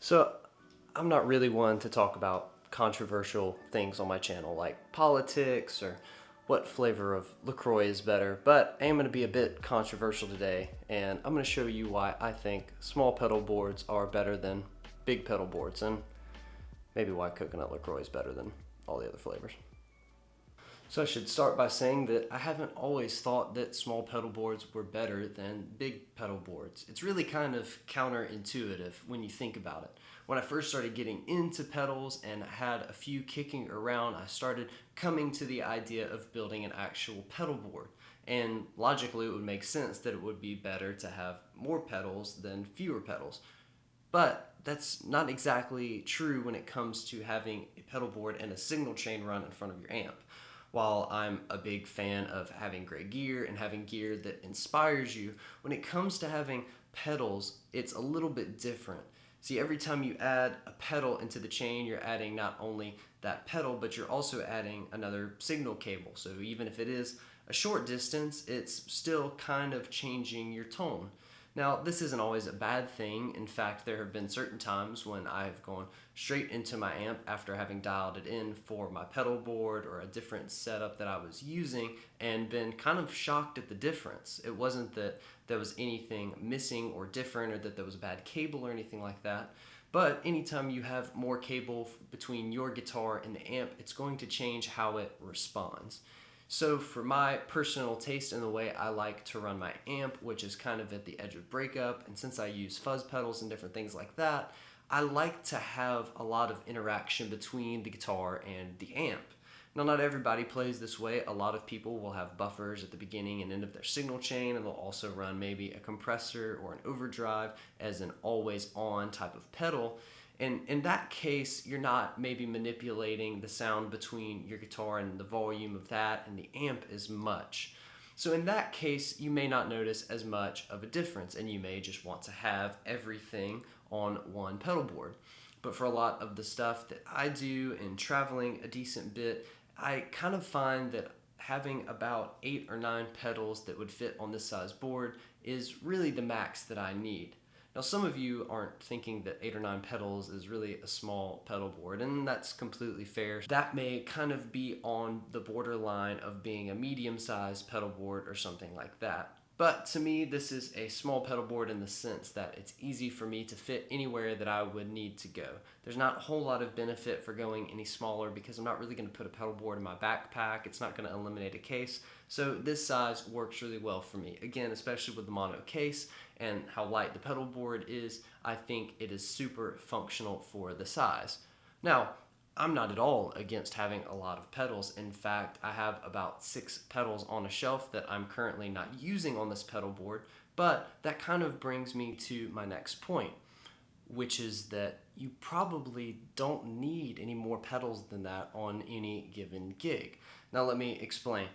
So, I'm not really one to talk about controversial things on my channel like politics or what flavor of LaCroix is better, but I am going to be a bit controversial today, and I'm going to show you why I think small pedal boards are better than big pedal boards, and maybe why coconut LaCroix is better than all the other flavors. So I should start by saying that I haven't always thought that small pedal boards were better than big pedal boards. It's really kind of counterintuitive when you think about it. When I first started getting into pedals and had a few kicking around, I started coming to the idea of building an actual pedal board. And logically, it would make sense that it would be better to have more pedals than fewer pedals. But that's not exactly true when it comes to having a pedal board and a signal chain run in front of your amp. While I'm a big fan of having great gear and having gear that inspires you, when it comes to having pedals, it's a little bit different. See, every time you add a pedal into the chain, you're adding not only that pedal, but you're also adding another signal cable. So even if it is a short distance, it's still kind of changing your tone. Now, this isn't always a bad thing. In fact, there have been certain times when I've gone straight into my amp after having dialed it in for my pedal board or a different setup that I was using and been kind of shocked at the difference. It wasn't that there was anything missing or different or that there was a bad cable or anything like that. But anytime you have more cable between your guitar and the amp, it's going to change how it responds. So for my personal taste and the way I like to run my amp, which is kind of at the edge of breakup, and since I use fuzz pedals and different things like that, I like to have a lot of interaction between the guitar and the amp. Now, not everybody plays this way. A lot of people will have buffers at the beginning and end of their signal chain, and they'll also run maybe a compressor or an overdrive as an always-on type of pedal. And in that case, you're not maybe manipulating the sound between your guitar and the volume of that and the amp as much. So in that case, you may not notice as much of a difference, and you may just want to have everything on one pedal board. But for a lot of the stuff that I do in traveling a decent bit, I kind of find that having about 8 or 9 pedals that would fit on this size board is really the max that I need. Now, some of you aren't thinking that 8 or 9 pedals is really a small pedal board, and that's completely fair. That may kind of be on the borderline of being a medium-sized pedal board or something like that. But to me, this is a small pedal board in the sense that it's easy for me to fit anywhere that I would need to go. There's not a whole lot of benefit for going any smaller because I'm not really going to put a pedal board in my backpack. It's not going to eliminate a case. So this size works really well for me. Again, especially with the mono case and how light the pedal board is, I think it is super functional for the size. Now, I'm not at all against having a lot of pedals. In fact, I have about 6 pedals on a shelf that I'm currently not using on this pedal board, but that kind of brings me to my next point, which is that you probably don't need any more pedals than that on any given gig. Now let me explain.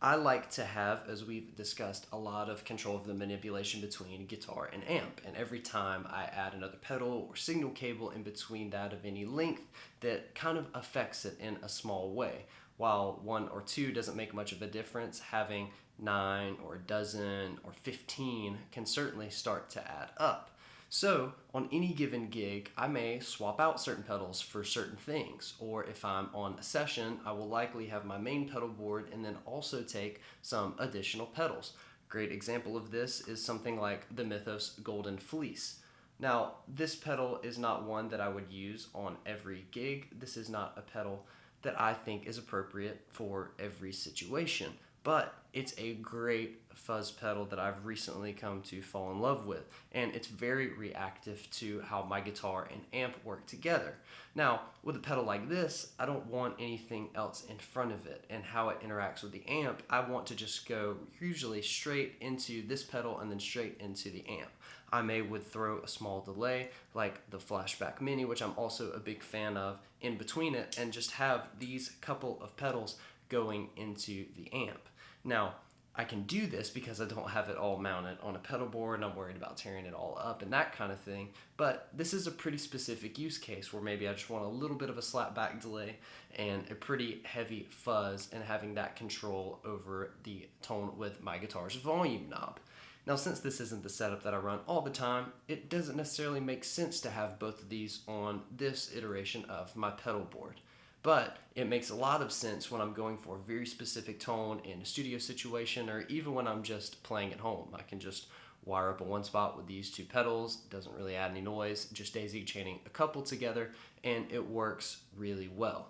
I like to have, as we've discussed, a lot of control of the manipulation between guitar and amp. And every time I add another pedal or signal cable in between that of any length, that kind of affects it in a small way. While 1 or 2 doesn't make much of a difference, having 9 or a dozen or 15 can certainly start to add up. So on any given gig, I may swap out certain pedals for certain things, or if I'm on a session, I will likely have my main pedal board and then also take some additional pedals. Great example of this is something like the Mythos Golden Fleece. Now, this pedal is not one that I would use on every gig. This is not a pedal that I think is appropriate for every situation, but it's a great fuzz pedal that I've recently come to fall in love with, and it's very reactive to how my guitar and amp work together. Now, with a pedal like this, I don't want anything else in front of it, and how it interacts with the amp, I want to just go usually straight into this pedal and then straight into the amp. I would throw a small delay like the Flashback Mini, which I'm also a big fan of, in between it, and just have these couple of pedals going into the amp. Now, I can do this because I don't have it all mounted on a pedal board and I'm worried about tearing it all up and that kind of thing, but this is a pretty specific use case where maybe I just want a little bit of a slapback delay and a pretty heavy fuzz and having that control over the tone with my guitar's volume knob. Now, since this isn't the setup that I run all the time, it doesn't necessarily make sense to have both of these on this iteration of my pedal board. But it makes a lot of sense when I'm going for a very specific tone in a studio situation, or even when I'm just playing at home. I can just wire up in one spot with these two pedals. It doesn't really add any noise, just daisy chaining a couple together, and it works really well.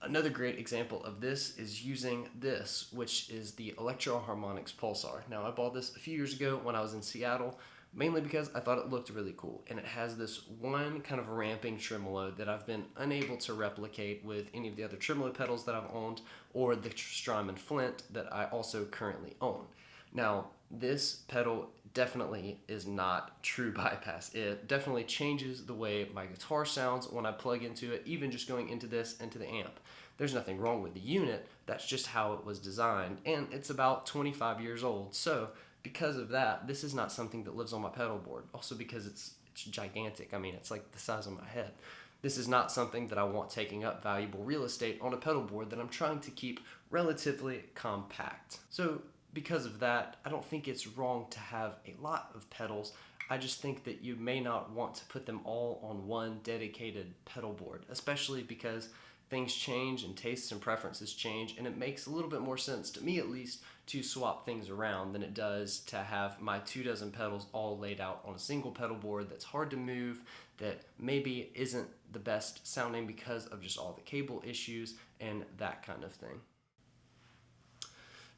Another great example of this is using this, which is the Electro Harmonics Pulsar. Now, I bought this a few years ago when I was in Seattle, mainly because I thought it looked really cool. And it has this one kind of ramping tremolo that I've been unable to replicate with any of the other tremolo pedals that I've owned, or the Strymon Flint that I also currently own. Now, this pedal definitely is not true bypass. It definitely changes the way my guitar sounds when I plug into it, even just going into this, into the amp. There's nothing wrong with the unit, that's just how it was designed, and it's about 25 years old. So, because of that, this is not something that lives on my pedal board. Also because it's gigantic. I mean, it's like the size of my head. This is not something that I want taking up valuable real estate on a pedal board that I'm trying to keep relatively compact. So, because of that, I don't think it's wrong to have a lot of pedals. I just think that you may not want to put them all on one dedicated pedal board, especially because things change and tastes and preferences change, and it makes a little bit more sense, to me at least, to swap things around than it does to have my 24 pedals all laid out on a single pedal board that's hard to move, that maybe isn't the best sounding because of just all the cable issues and that kind of thing.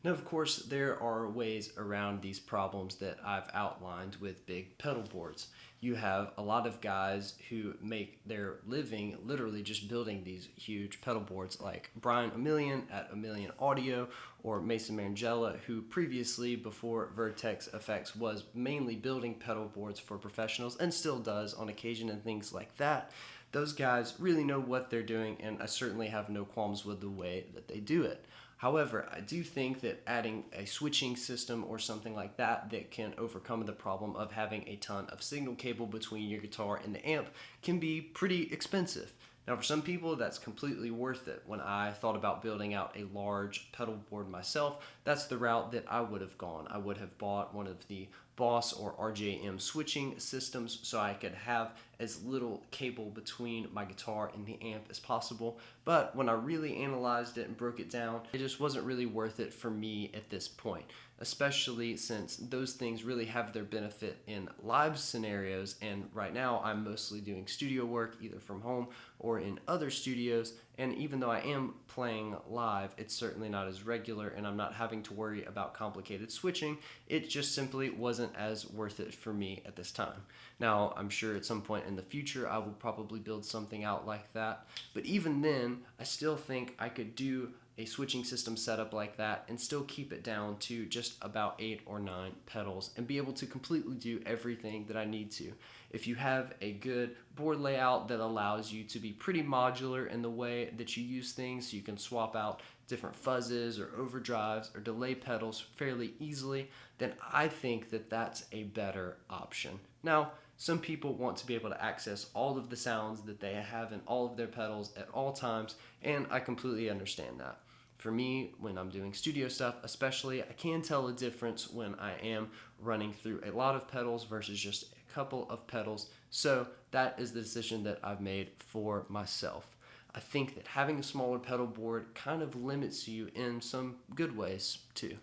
Now, of course, there are ways around these problems that I've outlined with big pedal boards. You have a lot of guys who make their living literally just building these huge pedal boards, like Brian O'Million at O'Million Audio, or Mason Mangella, who previously, before Vertex Effects, was mainly building pedal boards for professionals and still does on occasion and things like that. Those guys really know what they're doing, and I certainly have no qualms with the way that they do it. However, I do think that adding a switching system or something like that that can overcome the problem of having a ton of signal cable between your guitar and the amp can be pretty expensive. Now, for some people, that's completely worth it. When I thought about building out a large pedal board myself, that's the route that I would have gone. I would have bought one of the Boss or RJM switching systems so I could have as little cable between my guitar and the amp as possible. But when I really analyzed it and broke it down, it just wasn't really worth it for me at this point, especially since those things really have their benefit in live scenarios, and right now I'm mostly doing studio work either from home or in other studios, and even though I am playing live, it's certainly not as regular and I'm not having to worry about complicated switching. It just simply wasn't as worth it for me at this time. Now, I'm sure at some point in the future I will probably build something out like that, but even then, I still think I could do a switching system setup like that and still keep it down to just about 8 or 9 pedals and be able to completely do everything that I need to. If you have a good board layout that allows you to be pretty modular in the way that you use things, so you can swap out different fuzzes or overdrives or delay pedals fairly easily, then I think that that's a better option. Now, some people want to be able to access all of the sounds that they have in all of their pedals at all times, and I completely understand that. For me, when I'm doing studio stuff especially, I can tell a difference when I am running through a lot of pedals versus just a couple of pedals, so that is the decision that I've made for myself. I think that having a smaller pedal board kind of limits you in some good ways too.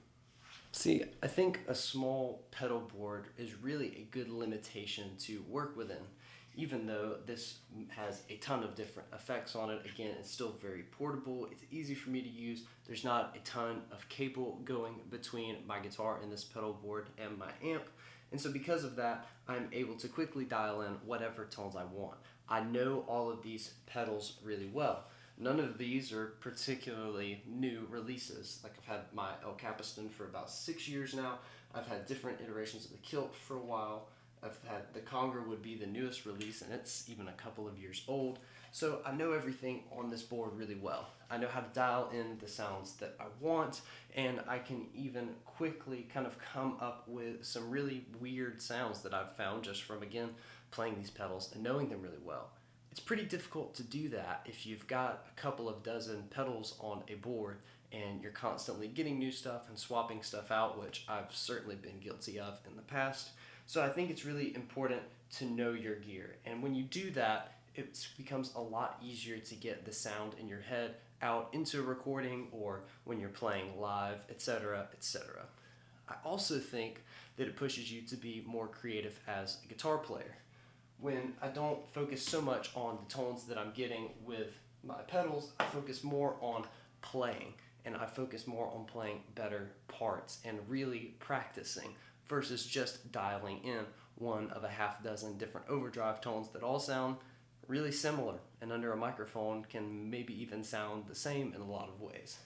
See, I think a small pedal board is really a good limitation to work within. Even though this has a ton of different effects on it, again, it's still very portable, it's easy for me to use, there's not a ton of cable going between my guitar and this pedal board and my amp, and so because of that, I'm able to quickly dial in whatever tones I want. I know all of these pedals really well. None of these are particularly new releases. Like, I've had my El Capiston for about 6 years now, I've had different iterations of the Kilt for a while, I've had the Conger would be the newest release, and it's even a couple of years old. So I know everything on this board really well. I know how to dial in the sounds that I want, and I can even quickly kind of come up with some really weird sounds that I've found just from, again, playing these pedals and knowing them really well. It's pretty difficult to do that if you've got a couple of dozen pedals on a board and you're constantly getting new stuff and swapping stuff out, which I've certainly been guilty of in the past. So I think it's really important to know your gear. And when you do that, it becomes a lot easier to get the sound in your head out into a recording or when you're playing live, etc., etc. I also think that it pushes you to be more creative as a guitar player. When I don't focus so much on the tones that I'm getting with my pedals, I focus more on playing, and I focus more on playing better parts and really practicing versus just dialing in one of a half dozen different overdrive tones that all sound really similar and under a microphone can maybe even sound the same in a lot of ways.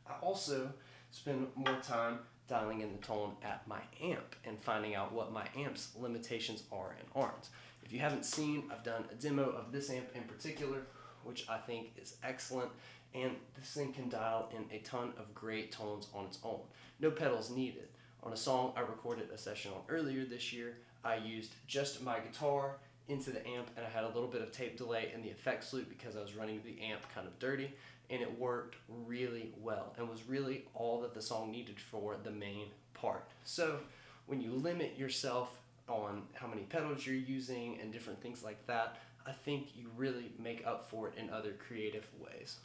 I also spend more time dialing in the tone at my amp and finding out what my amp's limitations are and aren't. If you haven't seen, I've done a demo of this amp in particular, which I think is excellent, and this thing can dial in a ton of great tones on its own. No pedals needed. On a song I recorded a session on earlier this year, I used just my guitar into the amp, and I had a little bit of tape delay in the effects loop because I was running the amp kind of dirty, and it worked really well and was really all that the song needed for the main part. So when you limit yourself on how many pedals you're using and different things like that, I think you really make up for it in other creative ways.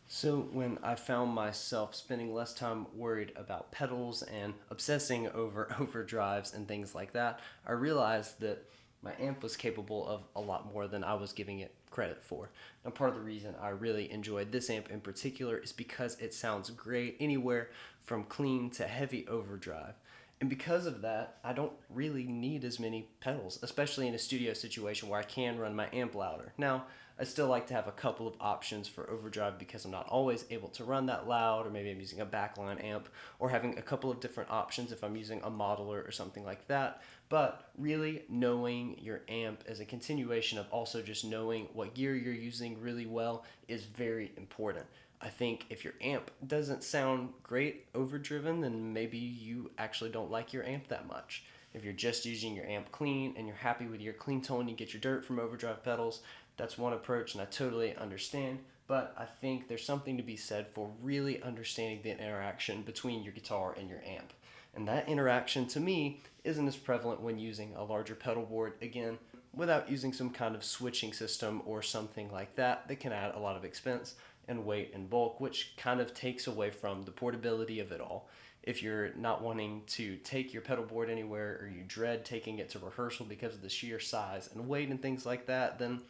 So when I found myself spending less time worried about pedals and obsessing over overdrives and things like that, I realized that my amp was capable of a lot more than I was giving it credit for. Now, part of the reason I really enjoyed this amp in particular is because it sounds great anywhere from clean to heavy overdrive. And because of that, I don't really need as many pedals, especially in a studio situation where I can run my amp louder. Now, I still like to have a couple of options for overdrive because I'm not always able to run that loud, or maybe I'm using a backline amp, or having a couple of different options if I'm using a modeler or something like that. But really knowing your amp as a continuation of also just knowing what gear you're using really well is very important. I think if your amp doesn't sound great overdriven, then maybe you actually don't like your amp that much. If you're just using your amp clean and you're happy with your clean tone, you get your dirt from overdrive pedals, that's one approach and I totally understand. But I think there's something to be said for really understanding the interaction between your guitar and your amp. And that interaction to me isn't as prevalent when using a larger pedal board, again, without using some kind of switching system or something like that that can add a lot of expense and weight and bulk, which kind of takes away from the portability of it all. If you're not wanting to take your pedal board anywhere, or you dread taking it to rehearsal because of the sheer size and weight and things like that, then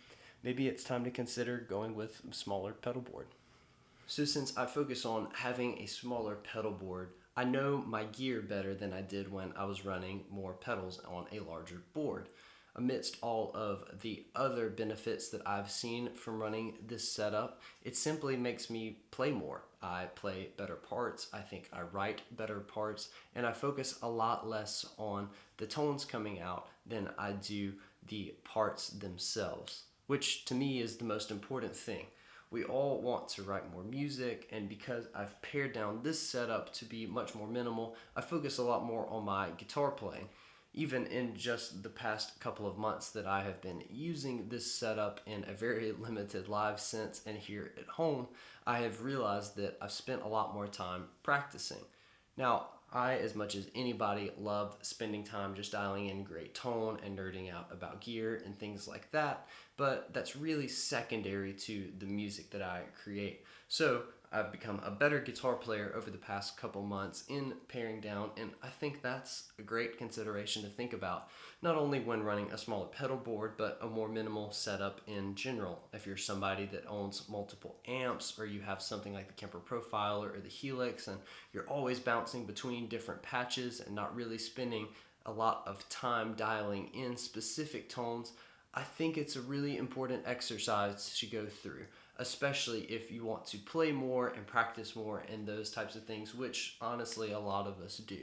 maybe it's time to consider going with a smaller pedal board. So since I focus on having a smaller pedal board, I know my gear better than I did when I was running more pedals on a larger board. Amidst all of the other benefits that I've seen from running this setup, it simply makes me play more. I play better parts, I think I write better parts, and I focus a lot less on the tones coming out than I do the parts themselves, which to me is the most important thing. We all want to write more music, and because I've pared down this setup to be much more minimal, I focus a lot more on my guitar playing. Even in just the past couple of months that I have been using this setup in a very limited live sense and here at home, I have realized that I've spent a lot more time practicing. Now, I, as much as anybody, love spending time just dialing in great tone and nerding out about gear and things like that, but that's really secondary to the music that I create. So I've become a better guitar player over the past couple months in paring down, and I think that's a great consideration to think about, not only when running a smaller pedal board, but a more minimal setup in general. If you're somebody that owns multiple amps, or you have something like the Kemper Profiler or the Helix, and you're always bouncing between different patches and not really spending a lot of time dialing in specific tones, I think it's a really important exercise to go through, especially if you want to play more and practice more and those types of things, which honestly a lot of us do.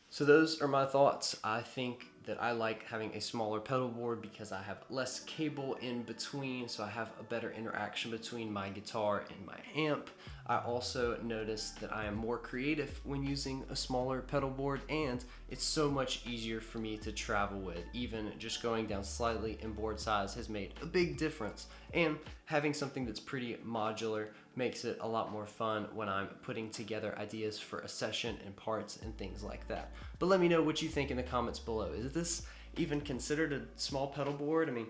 So those are my thoughts. I think that I like having a smaller pedal board because I have less cable in between, so I have a better interaction between my guitar and my amp. I also noticed that I am more creative when using a smaller pedal board, and it's so much easier for me to travel with. Even just going down slightly in board size has made a big difference, and having something that's pretty modular makes it a lot more fun when I'm putting together ideas for a session and parts and things like that. But let me know what you think in the comments below. Is this even considered a small pedal board? I mean,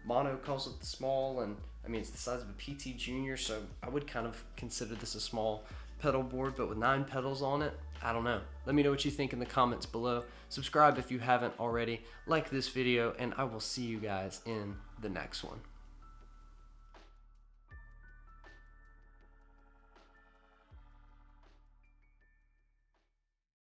Mono calls it the small, and I mean, it's the size of a PT Junior, so I would kind of consider this a small pedal board, but with 9 pedals on it, I don't know. Let me know what you think in the comments below. Subscribe if you haven't already, like this video, and I will see you guys in the next one.